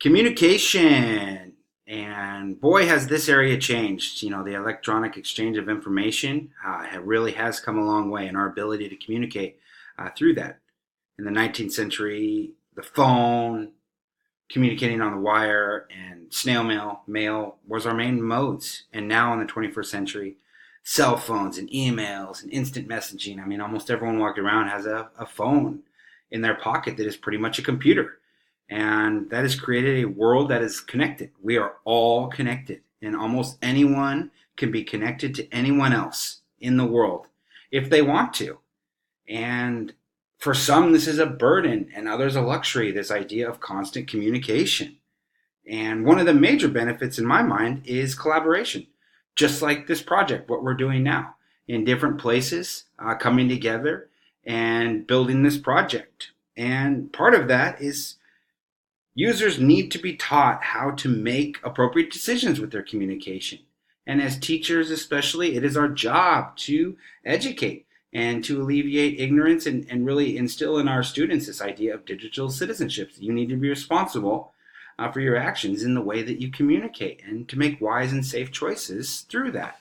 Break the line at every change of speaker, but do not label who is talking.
Communication. And boy, has this area changed. The electronic exchange of information really has come a long way in our ability to communicate through that. In the 19th century, the phone, communicating on the wire, and snail mail was our main modes. And now in the 21st century, cell phones and emails and instant messaging. I mean, almost everyone walking around has a phone in their pocket that is pretty much a computer. And that has created a world that is connected. We are all connected, and almost anyone can be connected to anyone else in the world if they want to. And for some, this is a burden, and others a luxury, this idea of constant communication. And one of the major benefits in my mind is collaboration, just like this project, what we're doing now, in different places, coming together and building this project. And part of that is users need to be taught how to make appropriate decisions with their communication. And as teachers, especially, it is our job to educate and to alleviate ignorance and really instill in our students this idea of digital citizenship. You need to be responsible for your actions in the way that you communicate and to make wise and safe choices through that.